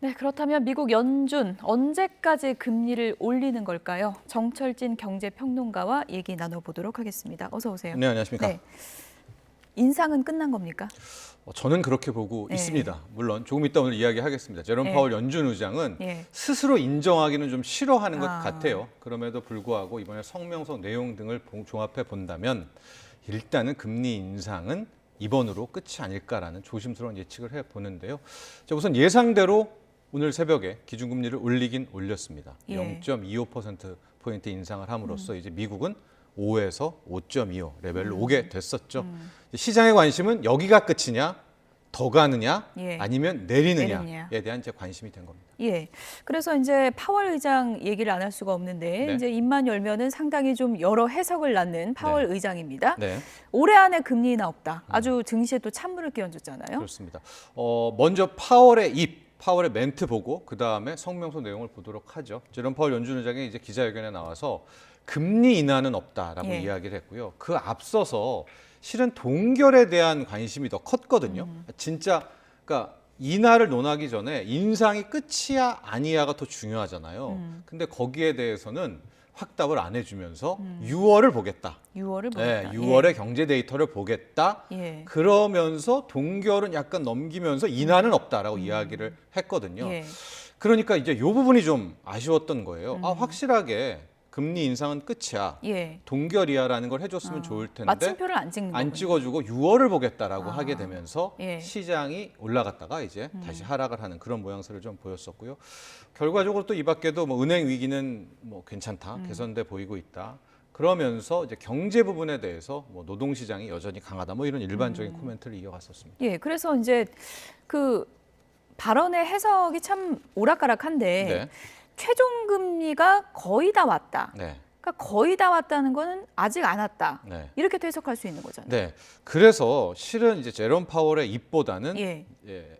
네, 그렇다면 미국 연준 언제까지 금리를 올리는 걸까요? 정철진 경제평론가와 얘기 나눠보도록 하겠습니다. 어서 오세요. 네, 안녕하십니까. 네. 인상은 끝난 겁니까? 저는 그렇게 보고 네. 있습니다. 물론 조금 이따 오늘 이야기하겠습니다. 제롬 네. 파월 연준 의장은 예. 스스로 인정하기는 좀 싫어하는 것 아. 같아요. 그럼에도 불구하고 이번에 성명서 내용 등을 종합해 본다면 일단은 금리 인상은 이번으로 끝이 아닐까라는 조심스러운 예측을 해보는데요. 자, 우선 예상대로 오늘 새벽에 기준금리를 올리긴 올렸습니다. 예. 0.25%포인트 인상을 함으로써 이제 미국은 5에서 5.25 레벨로 오게 됐었죠. 시장의 관심은 여기가 끝이냐, 더 가느냐, 예. 아니면 내리느냐에 내리느냐. 대한 이제 관심이 된 겁니다. 예. 그래서 이제 파월 의장 얘기를 안 할 수가 없는데 네. 이제 입만 열면은 상당히 좀 여러 해석을 낳는 파월 네. 의장입니다. 네, 올해 안에 금리 인하 없다. 아주 증시에 또 찬물을 끼얹었잖아요. 그렇습니다. 먼저 파월의 멘트 보고 그 다음에 성명서 내용을 보도록 하죠. 제롬 파월 연준 의장이 이제 기자회견에 나와서 금리 인하는 없다라고 예. 이야기를 했고요. 그 앞서서 실은 동결에 대한 관심이 더 컸거든요. 진짜 그러니까 인하를 논하기 전에 인상이 끝이야 아니야가 더 중요하잖아요. 근데 거기에 대해서는 확답을 안 해주면서 6월을 보겠다. 6월을 네, 보겠다. 6월의 경제 데이터를 보겠다. 예. 그러면서 동결은 약간 넘기면서 인하는 없다라고 이야기를 했거든요. 예. 그러니까 이제 이 부분이 좀 아쉬웠던 거예요. 확실하게 금리 인상은 끝이야. 예. 동결이야라는 걸 해줬으면 좋을 텐데 마침표를 안 찍는 안 거군요. 찍어주고 6월을 보겠다라고 하게 되면서 예. 시장이 올라갔다가 이제 다시 하락을 하는 그런 모양새를 좀 보였었고요. 결과적으로 또 이 밖에도 뭐 은행 위기는 뭐 괜찮다, 개선돼 보이고 있다. 그러면서 이제 경제 부분에 대해서 뭐 노동 시장이 여전히 강하다, 뭐 이런 일반적인 코멘트를 이어갔었습니다. 예. 그래서 이제 그 발언의 해석이 참 오락가락한데 네, 최종 금리가 거의 다 왔다. 네, 그러니까 거의 다 왔다는 거는 아직 안 왔다. 네. 이렇게 또 해석할 수 있는 거잖아요. 네. 그래서 실은 이제 제롬 파월의 입보다는 예.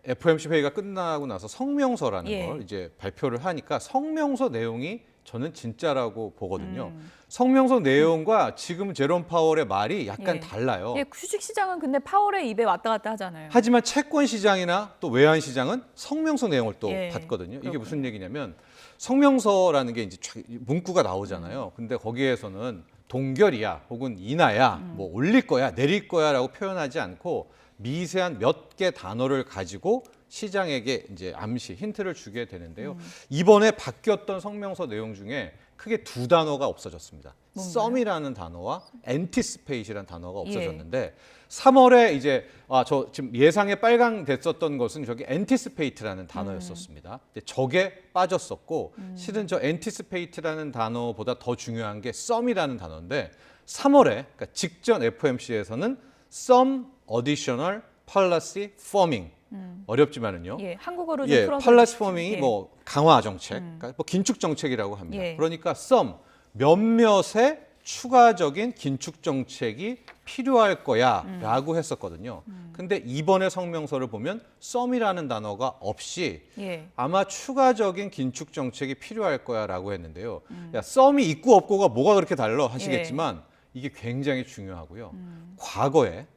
FOMC 회의가 끝나고 나서 성명서라는 예. 걸 이제 발표를 하니까 성명서 내용이 저는 진짜라고 보거든요. 성명서 내용과 지금 제롬 파월의 말이 약간 예. 달라요. 예, 주식 시장은 근데 파월의 입에 왔다 갔다 하잖아요. 하지만 채권 시장이나 또 외환 시장은 성명서 내용을 또 예. 봤거든요. 이게 그렇군요. 무슨 얘기냐면 성명서라는 게 이제 문구가 나오잖아요. 근데 거기에서는 동결이야 혹은 인하야 뭐 올릴 거야 내릴 거야라고 표현하지 않고 미세한 몇 개 단어를 가지고 시장에게 이제 암시 힌트를 주게 되는데요. 이번에 바뀌었던 성명서 내용 중에 크게 두 단어가 없어졌습니다. 뭔가요? 썸이라는 단어와 anticipate이라는 단어가 예. 없어졌는데 3월에 이제 저 지금 예상에 빨강 됐었던 것은 저기 anticipate라는 단어였었습니다. 근데 저게 빠졌었고 실은 저 anticipate라는 단어보다 더 중요한 게 썸이라는 단어인데 3월에 그러니까 직전 FOMC에서는 some additional policy firming 어렵지만은요. 예, 한국어로 좀 풀어서 팔라시 주십시오. 포밍이 예. 뭐 강화 정책, 그러니까 뭐 긴축 정책이라고 합니다. 예. 그러니까 some 몇몇의 추가적인 긴축 정책이 필요할 거야라고 했었거든요. 근데 이번에 성명서를 보면 some이라는 단어가 없이 예. 아마 추가적인 긴축 정책이 필요할 거야라고 했는데요. 야, some이 있고 없고가 뭐가 그렇게 달라 하시겠지만 이게 굉장히 중요하고요. 과거에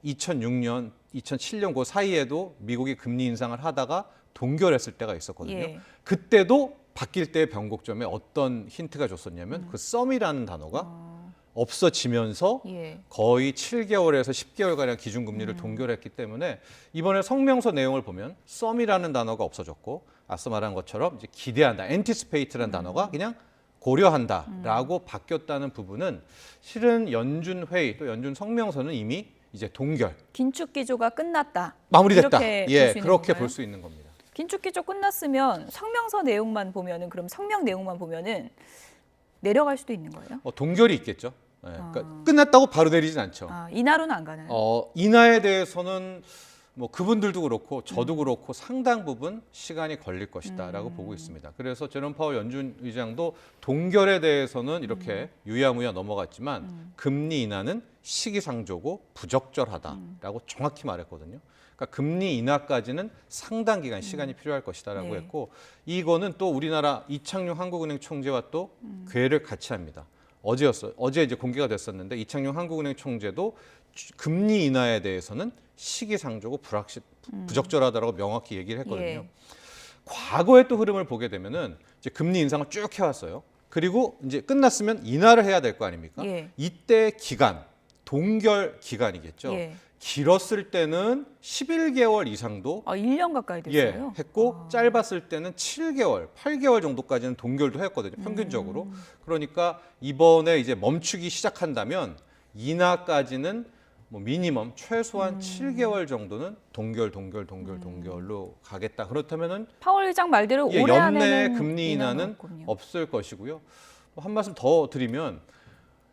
2006년, 2007년 그 사이에도 미국이 금리 인상을 하다가 동결했을 때가 있었거든요. 예. 그때도 바뀔 때의 변곡점에 어떤 힌트가 줬었냐면 그 썸이라는 단어가 없어지면서 예. 거의 7개월에서 10개월가량 기준금리를 동결했기 때문에 이번에 성명서 내용을 보면 썸이라는 단어가 없어졌고 앞서 말한 것처럼 이제 기대한다, anticipate라는 단어가 그냥 고려한다라고 바뀌었다는 부분은 실은 연준 회의 또 연준 성명서는 이미 이제 동결 긴축 기조가 끝났다. 마무리됐다. 이렇게 예, 볼수 있는 그렇게 건가요? 볼 수 있는 겁니다. 긴축 기조 끝났으면 성명서 내용만 보면은 그럼 성명 내용만 보면은 내려갈 수도 있는 거예요? 동결이 있겠죠. 예, 그러니까 끝났다고 바로 내리진 않죠. 인하로는 안 가나요? 인하에 대해서는 뭐 그분들도 그렇고 저도 그렇고 상당 부분 시간이 걸릴 것이다라고 보고 있습니다. 그래서 제롬 파월 연준 의장도 동결에 대해서는 이렇게 유야무야 넘어갔지만 금리 인하는 시기상조고 부적절하다라고 정확히 말했거든요. 그러니까 금리 인하까지는 상당 기간 시간이 필요할 것이다라고 네. 했고 이거는 또 우리나라 이창용 한국은행 총재와 또 궤를 같이 합니다. 어제 이제 공개가 됐었는데 이창용 한국은행 총재도 금리 인하에 대해서는 시기상조고 부적절하다라고 명확히 얘기를 했거든요. 예. 과거의 또 흐름을 보게 되면은 이제 금리 인상을 쭉 해왔어요. 그리고 이제 끝났으면 인하를 해야 될 거 아닙니까? 예. 이때 기간, 동결 기간이겠죠. 예. 길었을 때는 11개월 이상도 1년 가까이 됐어요. 했고 짧았을 때는 7개월, 8개월 정도까지는 동결도 했거든요. 평균적으로. 그러니까 이번에 이제 멈추기 시작한다면 인하까지는 뭐 미니멈 최소한 7개월 정도는 동결로 가겠다. 그렇다면은 파월 의장 말대로 올해 연내 안에는 금리 인하는 없군요. 없을 것이고요. 한 말씀 더 드리면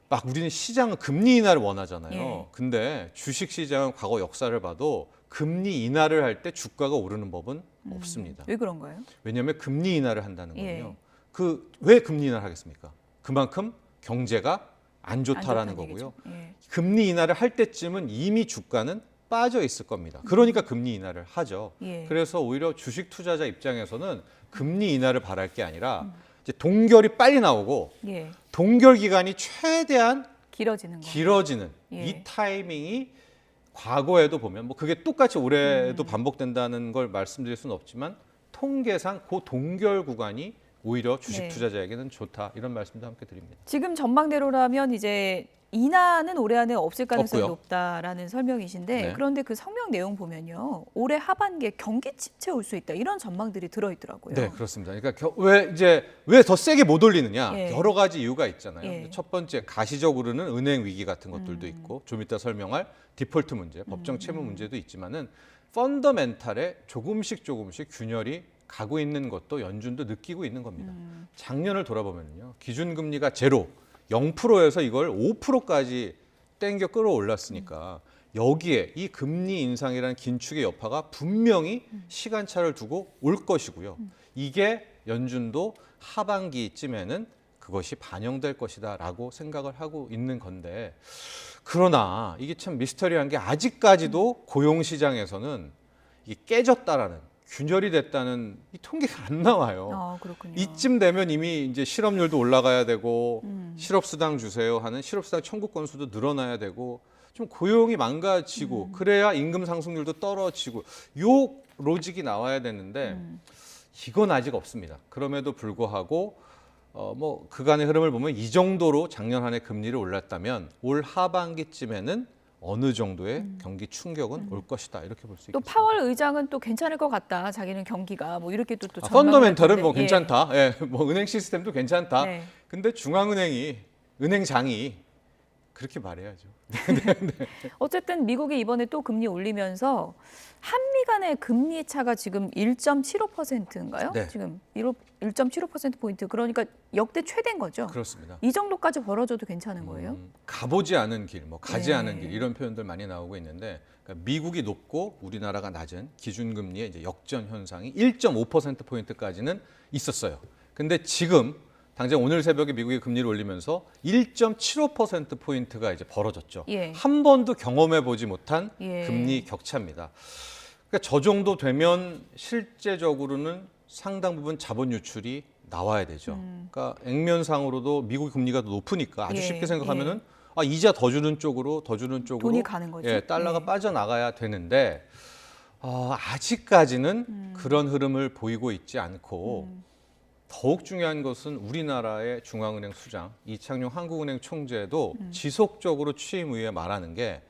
막 우리는 시장은 금리 인하를 원하잖아요. 예. 근데 주식 시장은 과거 역사를 봐도 금리 인하를 할 때 주가가 오르는 법은 없습니다. 왜 그런가요? 왜냐하면 금리 인하를 한다는 거예요. 예. 왜 금리 인하를 하겠습니까? 그만큼 경제가 안 좋다라는 안 좋다는 거고요. 얘기죠. 예. 금리 인하를 할 때쯤은 이미 주가는 빠져 있을 겁니다. 그러니까 금리 인하를 하죠. 예. 그래서 오히려 주식 투자자 입장에서는 금리 인하를 바랄 게 아니라 이제 동결이 빨리 나오고 예. 동결 기간이 최대한 길어지는 거. 길어지는 예. 이 타이밍이 과거에도 보면 뭐 그게 똑같이 올해도 반복된다는 걸 말씀드릴 수는 없지만 통계상 그 동결 구간이 오히려 주식 네. 투자자에게는 좋다 이런 말씀도 함께 드립니다. 지금 전망대로라면 이제 인하는 올해 안에 없을 가능성이 없고요. 높다라는 설명이신데 네. 그런데 그 성명 내용 보면요. 올해 하반기에 경기 침체 올 수 있다. 이런 전망들이 들어 있더라고요. 네, 그렇습니다. 그러니까 왜 더 세게 못 올리느냐? 예. 여러 가지 이유가 있잖아요. 예. 첫 번째 가시적으로는 은행 위기 같은 것들도 있고 좀 이따 설명할 디폴트 문제, 법정 채무 문제도 있지만은 펀더멘탈에 조금씩 균열이 가고 있는 것도 연준도 느끼고 있는 겁니다. 작년을 돌아보면요. 기준금리가 제로, 0%에서 이걸 5%까지 땡겨 끌어올랐으니까 여기에 이 금리 인상이라는 긴축의 여파가 분명히 시간차를 두고 올 것이고요. 이게 연준도 하반기쯤에는 그것이 반영될 것이다라고 생각을 하고 있는 건데 그러나 이게 참 미스터리한 게 아직까지도 고용시장에서는 이게 깨졌다라는 균열이 됐다는 이 통계가 안 나와요. 그렇군요. 이쯤 되면 이미 이제 실업률도 올라가야 되고 실업수당 주세요 하는 실업수당 청구 건수도 늘어나야 되고 좀 고용이 망가지고 그래야 임금 상승률도 떨어지고 요 로직이 나와야 되는데 이건 아직 없습니다. 그럼에도 불구하고 뭐 그간의 흐름을 보면 이 정도로 작년 한 해 금리를 올랐다면 올 하반기쯤에는 어느 정도의 경기 충격은 올 것이다 이렇게 볼 수 또 있겠습니다. 파월 의장은 또 괜찮을 것 같다. 자기는 경기가 뭐 이렇게 또 펀더멘털은 뭐 전망을 괜찮다. 예, 뭐 은행 시스템도 괜찮다. 네. 근데 중앙은행이 은행장이 그렇게 말해야죠. 어쨌든 미국이 이번에 또 금리 올리면서 한미 간의 금리 차가 지금 1.75%인가요? 네. 지금 1.75%포인트. 그러니까 역대 최대인 거죠. 그렇습니다. 이 정도까지 벌어져도 괜찮은 거예요? 가보지 않은 길, 뭐 가지 네. 않은 길 이런 표현들 많이 나오고 있는데 그러니까 미국이 높고 우리나라가 낮은 기준금리의 이제 역전 현상이 1.5% 포인트까지는 있었어요. 근데 지금 당장 오늘 새벽에 미국이 금리를 올리면서 1.75% 포인트가 이제 벌어졌죠. 예. 한 번도 경험해 보지 못한 예. 금리 격차입니다. 그러니까 저 정도 되면 실제적으로는 상당 부분 자본 유출이 나와야 되죠. 그러니까 액면상으로도 미국 금리가 더 높으니까 아주 예, 쉽게 생각하면은 이자 더 주는 쪽으로 돈이 가는 거죠. 예, 달러가 예. 빠져나가야 되는데 아직까지는 그런 흐름을 보이고 있지 않고 더욱 중요한 것은 우리나라의 중앙은행 수장 이창용 한국은행 총재도 지속적으로 취임 후에 말하는 게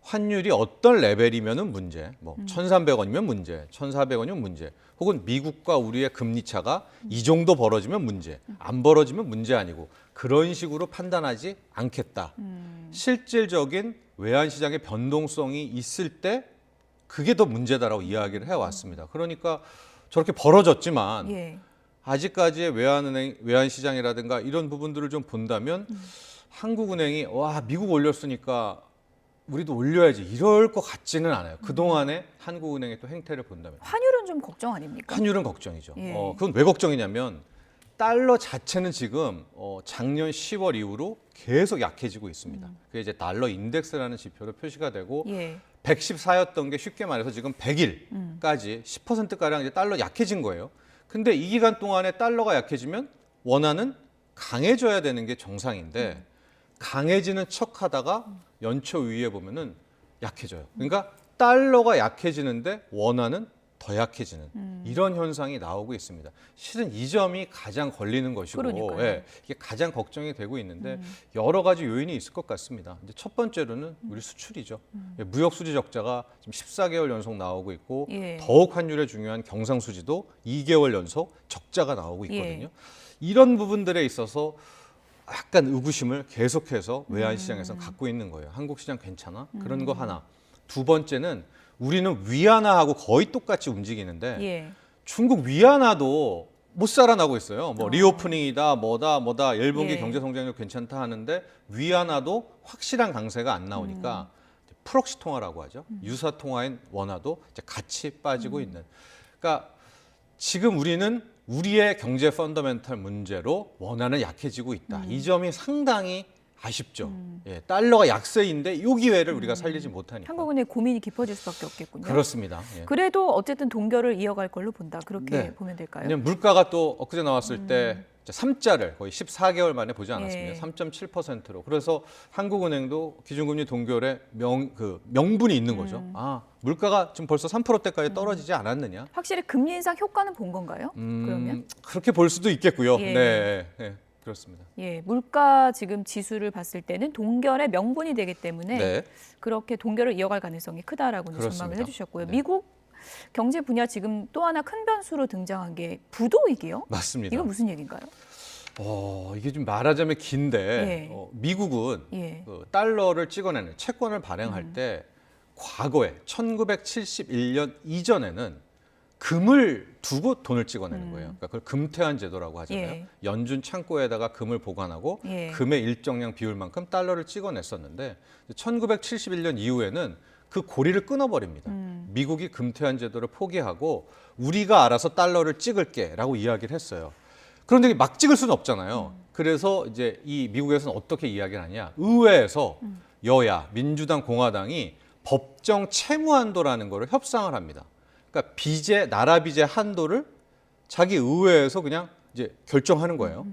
환율이 어떤 레벨이면은 문제, 뭐 1,300원이면 문제, 1,400원이면 문제, 혹은 미국과 우리의 금리 차가 이 정도 벌어지면 문제, 안 벌어지면 문제 아니고 그런 식으로 판단하지 않겠다. 실질적인 외환 시장의 변동성이 있을 때 그게 더 문제다라고 이야기를 해왔습니다. 그러니까 저렇게 벌어졌지만 예. 아직까지의 외환 시장이라든가 이런 부분들을 좀 본다면 한국은행이 미국 올렸으니까 우리도 올려야지 이럴 것 같지는 않아요. 그동안의 한국은행의 또 행태를 본다면. 환율은 좀 걱정 아닙니까? 환율은 걱정이죠. 예. 그건 왜 걱정이냐면 달러 자체는 지금 작년 10월 이후로 계속 약해지고 있습니다. 그게 이제 달러 인덱스라는 지표로 표시가 되고 예. 114였던 게 쉽게 말해서 지금 100일까지 10%가량 이제 달러 약해진 거예요. 근데 이 기간 동안에 달러가 약해지면 원화는 강해져야 되는 게 정상인데 강해지는 척하다가 연초 위에 보면은 약해져요. 그러니까 달러가 약해지는데 원화는 더 약해지는 이런 현상이 나오고 있습니다. 실은 이 점이 가장 걸리는 것이고 그러니까요. 예, 이게 가장 걱정이 되고 있는데 여러 가지 요인이 있을 것 같습니다. 이제 첫 번째로는 우리 수출이죠. 예, 무역 수지 적자가 지금 14개월 연속 나오고 있고 예. 더욱 환율에 중요한 경상수지도 2개월 연속 적자가 나오고 있거든요. 예. 이런 부분들에 있어서 약간 의구심을 계속해서 외환시장에서 갖고 있는 거예요. 한국 시장 괜찮아? 그런 거 하나. 두 번째는 우리는 위안화하고 거의 똑같이 움직이는데 예. 중국 위안화도 못 살아나고 있어요. 뭐 리오프닝이다, 뭐다, 1분기 예. 경제 성장률 괜찮다 하는데 위안화도 확실한 강세가 안 나오니까 프록시 통화라고 하죠. 유사 통화인 원화도 이제 같이 빠지고 있는. 그러니까 지금 우리는 우리의 경제 펀더멘털 문제로 원화는 약해지고 있다. 이 점이 상당히 아쉽죠. 예, 달러가 약세인데 이 기회를 우리가 살리지 못하니까. 한국은행 고민이 깊어질 수밖에 없겠군요. 그렇습니다. 예. 그래도 어쨌든 동결을 이어갈 걸로 본다. 그렇게 네. 보면 될까요? 왜냐면 물가가 또 엊그제 나왔을 때 3자를 거의 14개월 만에 보지 않았습니까? 예. 3.7%로. 그래서 한국은행도 기준금리 동결에 명분이 있는 거죠. 아, 물가가 지금 벌써 3%대까지 떨어지지 않았느냐? 확실히 금리 인상 효과는 본 건가요? 그러면? 그렇게 볼 수도 있겠고요. 예. 네, 네, 그렇습니다. 예, 물가 지금 지수를 봤을 때는 동결의 명분이 되기 때문에 네. 그렇게 동결을 이어갈 가능성이 크다라고 이제 그렇습니다. 전망을 해주셨고요. 네. 미국 경제 분야 지금 또 하나 큰 변수로 등장한 게 부도 위기요? 맞습니다. 이거 무슨 얘기인가요? 이게 좀 말하자면 긴데 예. 미국은 예. 그 달러를 찍어내는 채권을 발행할 때 과거에 1971년 이전에는 금을 두고 돈을 찍어내는 거예요. 그러니까 그걸 금태환 제도라고 하잖아요. 예. 연준 창고에다가 금을 보관하고 예. 금의 일정량 비율만큼 달러를 찍어냈었는데 1971년 이후에는 그 고리를 끊어버립니다. 미국이 금태환 제도를 포기하고 우리가 알아서 달러를 찍을게라고 이야기를 했어요. 그런데 막 찍을 수는 없잖아요. 그래서 이제 이 미국에서는 어떻게 이야기를 하냐? 의회에서 여야, 민주당, 공화당이 법정 채무 한도라는 거를 협상을 합니다. 그러니까 빚의 나라 빚의 한도를 자기 의회에서 그냥 이제 결정하는 거예요.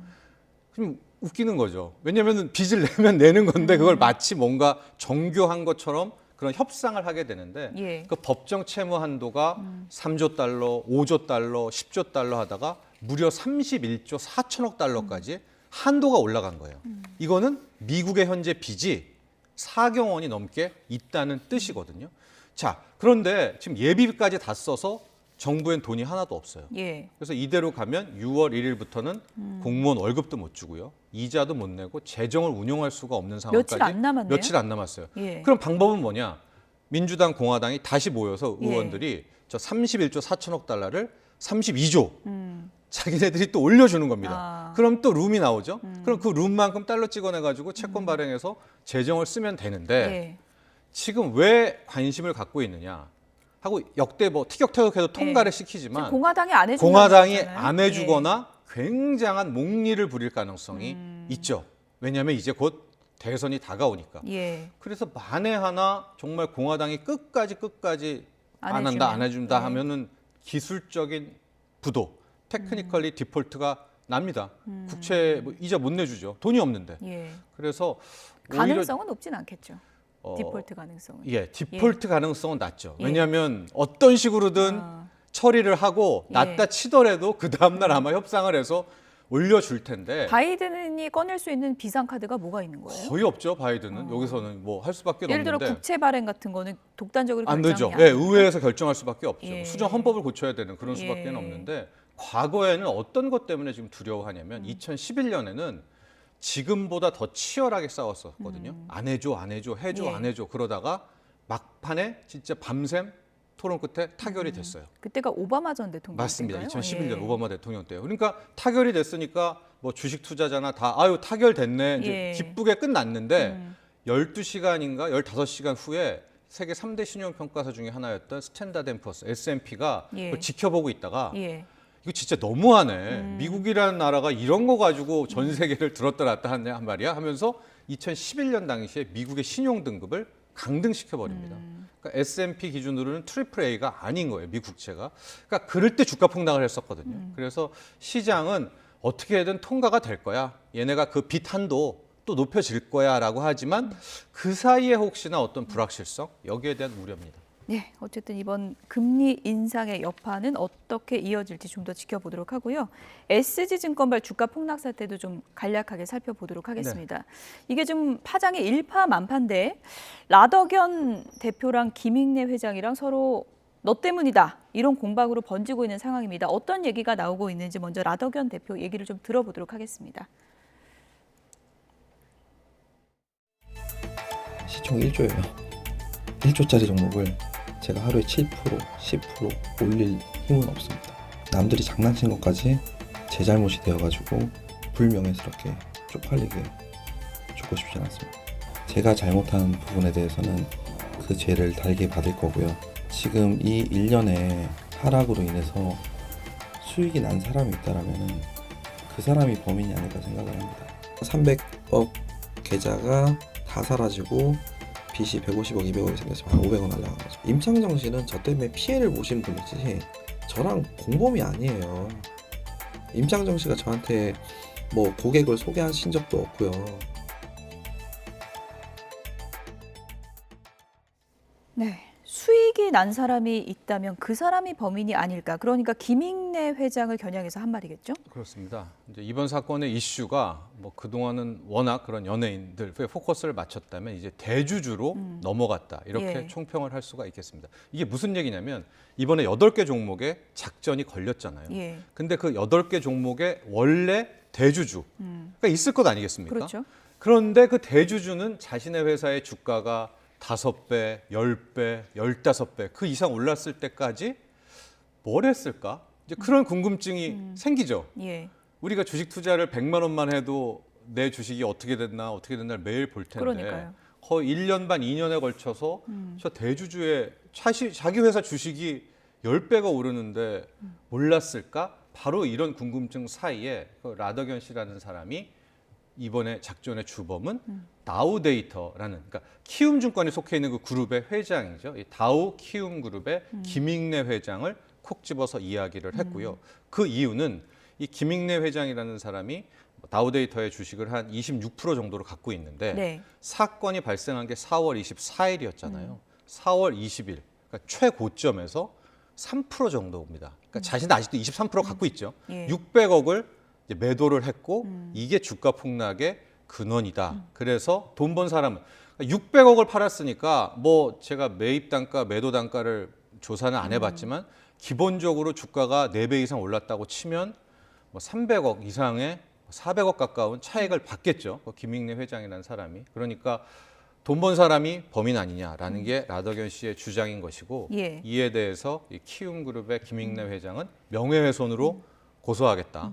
좀 웃기는 거죠. 왜냐하면 빚을 내면 내는 건데 그걸 마치 뭔가 정교한 것처럼 그런 협상을 하게 되는데 예. 그 법정 채무 한도가 3조 달러, 5조 달러, 10조 달러 하다가 무려 31조 4천억 달러까지 한도가 올라간 거예요. 이거는 미국의 현재 빚이 4경 원이 넘게 있다는 뜻이거든요. 자, 그런데 지금 예비비까지 다 써서 정부엔 돈이 하나도 없어요. 예. 그래서 이대로 가면 6월 1일부터는 공무원 월급도 못 주고요. 이자도 못 내고 재정을 운용할 수가 없는 상황까지 며칠 안 남았네요. 며칠 안 남았어요. 예. 그럼 방법은 뭐냐? 민주당, 공화당이 다시 모여서 의원들이 저 31조 4천억 달러를 32조 자기네들이 또 올려주는 겁니다. 아. 그럼 또 룸이 나오죠. 그럼 그 룸만큼 달러 찍어내가지고 채권 발행해서 재정을 쓰면 되는데 예. 지금 왜 관심을 갖고 있느냐 하고 역대 뭐 티격태격해서 통과를 시키지만 공화당이 안 해주는 공화당이 거잖아요. 안 해주거나 굉장한 목리를 부릴 가능성이 있죠. 왜냐하면 이제 곧 대선이 다가오니까. 예. 그래서 만에 하나 정말 공화당이 끝까지 안 안 한다, 해주면. 안 해준다 예. 하면은 기술적인 부도, 테크니컬리 디폴트가 납니다. 국채 뭐 이자 못 내주죠. 돈이 없는데. 예. 그래서 가능성은 높진 않겠죠. 어, 디폴트 가능성은. 예, 디폴트 가능성은 낮죠. 왜냐하면 어떤 식으로든 처리를 하고 예. 낮다 치더라도 그 다음날 아마 협상을 해서 올려줄 텐데 바이든이 꺼낼 수 있는 비상카드가 뭐가 있는 거예요? 거의 없죠. 바이든은 여기서는 뭐 할 수밖에 예를 들어 없는데 국채 발행 같은 거는 독단적으로 안 결정이 되죠. 안 예, 됩니까? 의회에서 결정할 수밖에 없죠. 예. 수정 헌법을 고쳐야 되는 그런 수밖에 예. 없는데 과거에는 어떤 것 때문에 지금 두려워하냐면 2011년에는 지금보다 더 치열하게 싸웠었거든요. 안 해줘, 해줘, 예. 안 해줘. 그러다가 막판에 진짜 밤샘 토론 끝에 타결이 됐어요. 그때가 오바마 전 대통령 맞습니다. 때인가요? 2011년 예. 오바마 대통령 때요. 그러니까 타결이 됐으니까 뭐 주식 투자자나 다 아유 타결됐네. 이제 예. 기쁘게 끝났는데 12시간인가 15시간 후에 세계 3대 신용평가사 중에 하나였던 스탠다드 앤 푸어스 S&P가 예. 그걸 지켜보고 있다가 예. 이거 진짜 너무하네. 미국이라는 나라가 이런 거 가지고 전 세계를 들었다 놨다 하냐 한 말이야 하면서 2011년 당시에 미국의 신용 등급을 강등시켜 버립니다. 그러니까 S&P 기준으로는 트리플 A가 아닌 거예요, 미국 국채가. 그러니까 그럴 때 주가 폭락을 했었거든요. 그래서 시장은 어떻게든 통과가 될 거야. 얘네가 그 빚 한도 또 높여질 거야라고 하지만 그 사이에 혹시나 어떤 불확실성 여기에 대한 우려입니다. 네, 어쨌든 이번 금리 인상의 여파는 어떻게 이어질지 좀 더 지켜보도록 하고요. SG증권발 주가 폭락 사태도 좀 간략하게 살펴보도록 하겠습니다. 이게 좀 파장이 일파만파인데 라더견 대표랑 김익래 회장이랑 서로 너 때문이다 이런 공방으로 번지고 있는 상황입니다. 어떤 얘기가 나오고 있는지 먼저 라더견 대표 얘기를 좀 들어보도록 하겠습니다. 시총 1조예요. 1조짜리 종목을 제가 하루에 7%, 10% 올릴 힘은 없습니다. 남들이 장난친 것까지 제 잘못이 되어가지고 불명예스럽게 쪽팔리게 죽고 싶지 않습니다. 제가 잘못한 부분에 대해서는 그 죄를 달게 받을 거고요. 지금 이 1년의 하락으로 인해서 수익이 난 사람이 있다라면 그 사람이 범인이 아닐까 생각을 합니다. 300억 계좌가 다 사라지고 빚이 150억, 200억이 생겨서 바로 500원 날라간 거죠. 임창정 씨는 저 때문에 피해를 보신 분이지 저랑 공범이 아니에요. 임창정 씨가 저한테 뭐 고객을 소개하신 적도 없고요. 네, 수익이 난 사람이 있다면 그 사람이 범인이 아닐까. 그러니까 김익래 회장을 겨냥해서 한 말이겠죠? 그렇습니다. 이제 이번 사건의 이슈가 뭐 그동안은 워낙 그런 연예인들에 포커스를 맞췄다면 이제 대주주로 넘어갔다. 이렇게 예. 총평을 할 수가 있겠습니다. 이게 무슨 얘기냐면 이번에 8개 종목에 작전이 걸렸잖아요. 예. 근데 그 8개 종목에 원래 대주주가 있을 것 아니겠습니까? 그렇죠. 그런데 그 대주주는 자신의 회사의 주가가 5배, 10배, 15배 그 이상 올랐을 때까지 뭘 했을까? 이제 그런 궁금증이 생기죠. 예. 우리가 주식 투자를 100만 원만 해도 내 주식이 어떻게 됐나 매일 볼 텐데 그러니까요. 거의 1년 반, 2년에 걸쳐서 저 대주주의 자기 회사 주식이 10배가 오르는데 몰랐을까? 바로 이런 궁금증 사이에 그 라더견 씨라는 사람이 이번에 작전의 주범은 다우데이터라는 그러니까 키움증권에 속해 있는 그 그룹의 회장이죠. 이 다우 키움그룹의 김익래 회장을 콕 집어서 이야기를 했고요. 그 이유는 이 김익래 회장이라는 사람이 다우데이터의 주식을 한 26% 정도를 갖고 있는데 네. 사건이 발생한 게 4월 24일이었잖아요. 4월 20일 그러니까 최고점에서 3% 정도입니다. 그러니까 자신도 아직도 23% 갖고 있죠. 예. 600억을 이제 매도를 했고 이게 주가 폭락의 근원이다. 그래서 돈 번 사람은 600억을 팔았으니까 뭐 제가 매입 단가, 매도 단가를 조사는 안 해봤지만 기본적으로 주가가 4배 이상 올랐다고 치면 뭐 300억 이상의 400억 가까운 차익을 받겠죠. 그 김익래 회장이라는 사람이. 그러니까 돈 번 사람이 범인 아니냐라는 게 라더견 씨의 주장인 것이고 예. 이에 대해서 이 키움그룹의 김익래 회장은 명예훼손으로 고소하겠다.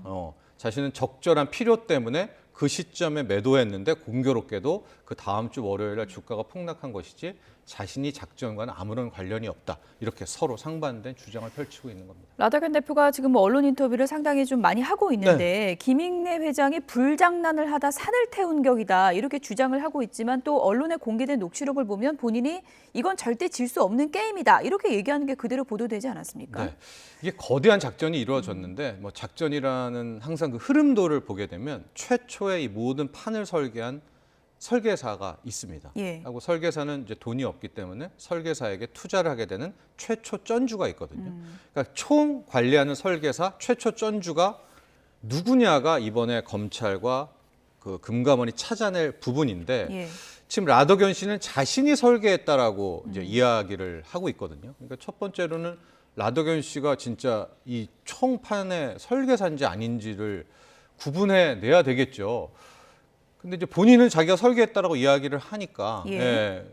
자신은 적절한 필요 때문에 그 시점에 매도했는데 공교롭게도 그 다음 주 월요일에 주가가 폭락한 것이지 자신이 작전과는 아무런 관련이 없다. 이렇게 서로 상반된 주장을 펼치고 있는 겁니다. 라더견 대표가 지금 뭐 언론 인터뷰를 상당히 좀 많이 하고 있는데 김익래 회장이 불장난을 하다 산을 태운 격이다 이렇게 주장을 하고 있지만 또 언론에 공개된 녹취록을 보면 본인이 이건 절대 질 수 없는 게임이다 이렇게 얘기하는 게 그대로 보도되지 않았습니까? 네. 이게 거대한 작전이 이루어졌는데 뭐 작전이라는 항상 그 흐름도를 보게 되면 최초의 이 모든 판을 설계한 설계사가 있습니다. 예. 하고 설계사는 이제 돈이 없기 때문에 설계사에게 투자를 하게 되는 최초 쩐주가 있거든요. 그러니까 총 관리하는 설계사 최초 쩐주가 누구냐가 이번에 검찰과 그 금감원이 찾아낼 부분인데 예. 지금 라더견 씨는 자신이 설계했다라고 이제 이야기를 하고 있거든요. 그러니까 첫 번째로는 라더견 씨가 진짜 이 총판의 설계사인지 아닌지를 구분해 내야 되겠죠. 근데 이제 본인은 자기가 설계했다라고 이야기를 하니까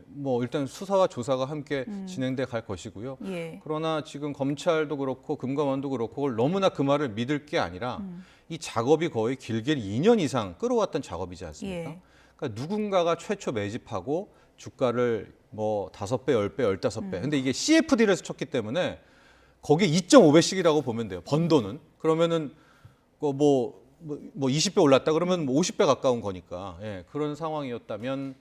뭐 일단 수사와 조사가 함께 진행돼 갈 것이고요. 예. 그러나 지금 검찰도 그렇고 금감원도 그렇고 그걸 너무나 그 말을 믿을 게 아니라 이 작업이 거의 길게 2년 이상 끌어왔던 작업이지 않습니까? 예. 그러니까 누군가가 최초 매집하고 주가를 뭐 5배, 10배, 15배. 근데 이게 CFD를 쳤기 때문에 거기에 2.5배씩이라고 보면 돼요. 번 돈은. 그러면은 뭐 20배 올랐다 그러면 뭐 50배 가까운 거니까. 예, 그런 상황이었다면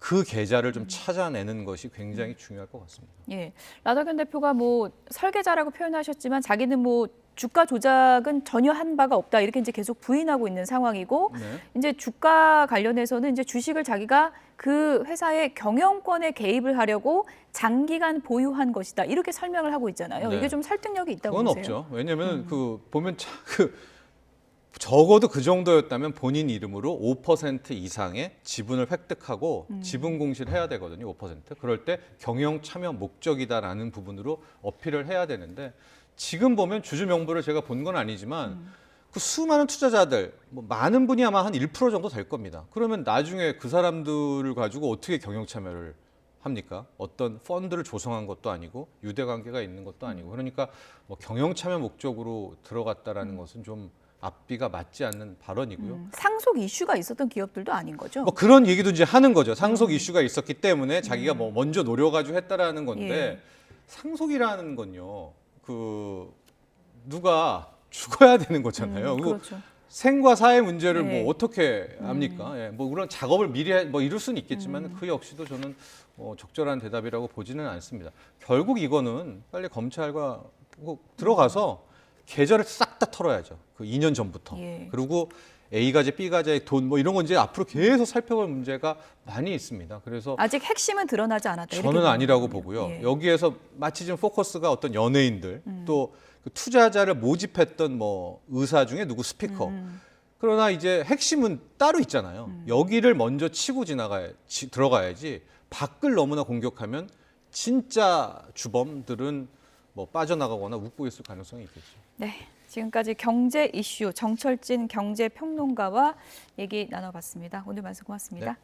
그 계좌를 좀 찾아내는 것이 굉장히 중요할 것 같습니다. 예, 라더견 대표가 뭐 설계자라고 표현하셨지만 자기는 뭐 주가 조작은 전혀 한 바가 없다 이렇게 이제 계속 부인하고 있는 상황이고 네. 이제 주가 관련해서는 이제 주식을 자기가 그 회사의 경영권에 개입을 하려고 장기간 보유한 것이다 이렇게 설명을 하고 있잖아요. 네. 이게 좀 설득력이 있다고 그건 보세요? 없죠. 왜냐하면 그 보면 적어도 그 정도였다면 본인 이름으로 5% 이상의 지분을 획득하고 지분 공시를 해야 되거든요. 5%. 그럴 때 경영 참여 목적이다라는 부분으로 어필을 해야 되는데 지금 보면 주주 명부를 제가 본 건 아니지만 그 수많은 투자자들 뭐 많은 분이 아마 한 1% 정도 될 겁니다. 그러면 나중에 그 사람들을 가지고 어떻게 경영 참여를 합니까? 어떤 펀드를 조성한 것도 아니고 유대 관계가 있는 것도 아니고 그러니까 뭐 경영 참여 목적으로 들어갔다라는 것은 좀 앞뒤가 맞지 않는 발언이고요. 상속 이슈가 있었던 기업들도 아닌 거죠? 뭐 그런 얘기도 이제 하는 거죠. 상속 이슈가 있었기 때문에 자기가 뭐 먼저 노려가지고 했다라는 건데 예. 상속이라는 건요. 그 누가 죽어야 되는 거잖아요. 그리고 그렇죠. 생과 사의 문제를 네. 뭐 어떻게 합니까? 예, 뭐 그런 작업을 미리 뭐 이룰 수는 있겠지만 그 역시도 저는 적절한 대답이라고 보지는 않습니다. 결국 이거는 빨리 검찰과 꼭 들어가서 계좌를 싹 다 털어야죠. 그 2년 전부터. 예. 그리고 A가제, B가제의 돈 뭐 이런 건 이제 앞으로 계속 살펴볼 문제가 많이 있습니다. 그래서 아직 핵심은 드러나지 않았다. 이렇게 저는 보는 아니라고 거군요. 보고요. 예. 또그 마치 지금 포커스가 어떤 연예인들 또 그 투자자를 모집했던 뭐 의사 중에 누구 스피커. 그러나 이제 핵심은 따로 있잖아요. 여기를 먼저 치고 들어가야지 밖을 너무나 공격하면 진짜 주범들은 뭐 빠져나가거나 웃고 있을 가능성이 있겠죠. 네, 지금까지 경제 이슈 정철진 경제평론가와 얘기 나눠봤습니다. 오늘 말씀 고맙습니다. 네.